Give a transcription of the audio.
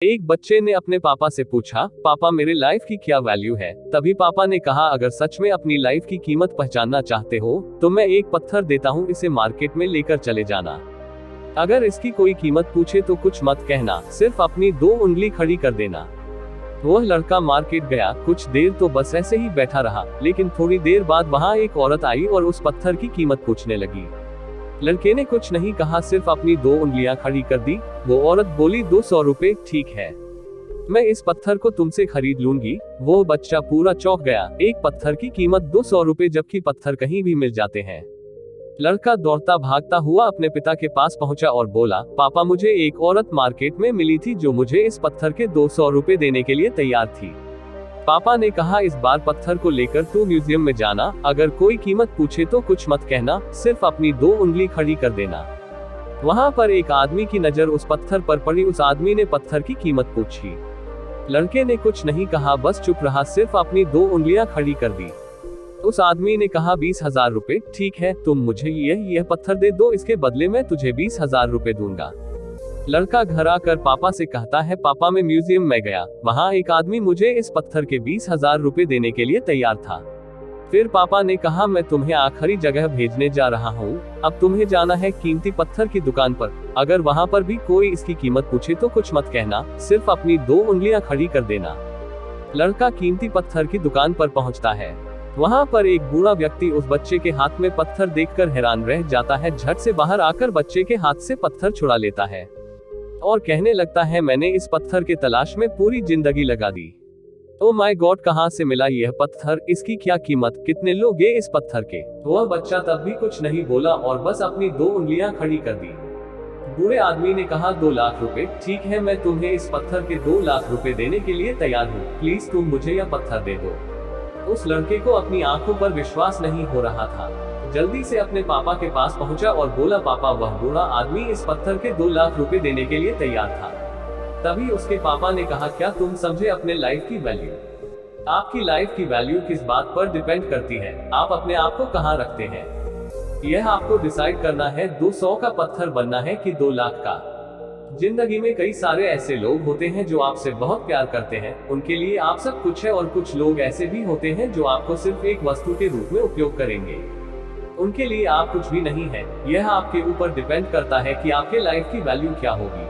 एक बच्चे ने अपने पापा से पूछा, पापा मेरे लाइफ की क्या वैल्यू है। तभी पापा ने कहा, अगर सच में अपनी लाइफ की कीमत पहचानना चाहते हो तो मैं एक पत्थर देता हूँ, इसे मार्केट में लेकर चले जाना। अगर इसकी कोई कीमत पूछे तो कुछ मत कहना, सिर्फ अपनी 2 उंगली खड़ी कर देना। वह लड़का मार्केट गया। कुछ देर तो बस ऐसे ही बैठा रहा, लेकिन थोड़ी देर बाद वहाँ एक औरत आई और उस पत्थर की कीमत पूछने लगी। लड़के ने कुछ नहीं कहा, सिर्फ अपनी 2 उंगलियां खड़ी कर दी। वो औरत बोली, 200 रुपए, ठीक है, मैं इस पत्थर को तुमसे खरीद लूंगी। वो बच्चा पूरा चौंक गया, एक पत्थर की कीमत 200 रुपए, जबकि पत्थर कहीं भी मिल जाते हैं। लड़का दौड़ता भागता हुआ अपने पिता के पास पहुंचा और बोला, पापा मुझे एक औरत मार्केट में मिली थी जो मुझे इस पत्थर के 200 रुपए देने के लिए तैयार थी। पापा ने कहा, इस बार पत्थर को लेकर तू म्यूजियम में जाना, अगर कोई कीमत पूछे तो कुछ मत कहना, सिर्फ अपनी 2 उंगली खड़ी कर देना। वहाँ पर एक आदमी की नजर उस पत्थर पर पड़ी। उस आदमी ने पत्थर की कीमत पूछी। लड़के ने कुछ नहीं कहा, बस चुप रहा, सिर्फ अपनी 2 उंगलियां खड़ी कर दी। उस आदमी ने कहा, 20,000 रुपए, ठीक है, तुम मुझे यह पत्थर दे दो, इसके बदले में तुझे 20,000 रुपए दूंगा। लड़का घर आकर पापा से कहता है, पापा मैं म्यूजियम में गया, वहाँ एक आदमी मुझे इस पत्थर के 20,000 रुपए देने के लिए तैयार था। फिर पापा ने कहा, मैं तुम्हें आखिरी जगह भेजने जा रहा हूँ, अब तुम्हें जाना है कीमती पत्थर की दुकान पर। अगर वहाँ पर भी कोई इसकी कीमत पूछे तो कुछ मत कहना, सिर्फ अपनी 2 उंगलियां खड़ी कर देना। लड़का कीमती पत्थर की दुकान पर पहुँचता है। वहाँ पर एक बूढ़ा व्यक्ति उस बच्चे के हाथ में पत्थर देखकर हैरान रह जाता है। झट से बाहर आकर बच्चे के हाथ से पत्थर छुड़ा लेता है और कहने लगता है, मैंने इस पत्थर के तलाश में पूरी जिंदगी लगा दी। ओ माय गॉड, कहाँ से मिला यह पत्थर, इसकी क्या कीमत, कितने लोगे इस पत्थर के। वह बच्चा तब भी कुछ नहीं बोला और बस अपनी 2 उंगलियां खड़ी कर दी। बूढ़े आदमी ने कहा, 2 लाख रुपए, ठीक है, मैं तुम्हें इस पत्थर के 2 लाख रुपए देने के लिए तैयार हूँ, प्लीज तुम मुझे यह पत्थर दे दो। उस लड़के को अपनी आंखों पर विश्वास नहीं हो रहा था। जल्दी से अपने पापा के पास पहुंचा और बोला, पापा वह बूढ़ा आदमी इस पत्थर के 2 लाख रुपए देने के लिए तैयार था। तभी उसके पापा ने कहा, क्या तुम समझे अपने लाइफ की वैल्यू? आपकी लाइफ की वैल्यू किस बात पर डिपेंड करती है, आप अपने आप को कहाँ रखते हैं। यह आपको डिसाइड करना है, 200 का पत्थर बनना है कि 2 लाख का। जिंदगी में कई सारे ऐसे लोग होते हैं जो आपसे बहुत प्यार करते हैं, उनके लिए आप सब कुछ है, और कुछ लोग ऐसे भी होते हैं जो आपको सिर्फ एक वस्तु के रूप में उपयोग करेंगे, उनके लिए आप कुछ भी नहीं है। यह आपके ऊपर डिपेंड करता है कि आपके लाइफ की वैल्यू क्या होगी।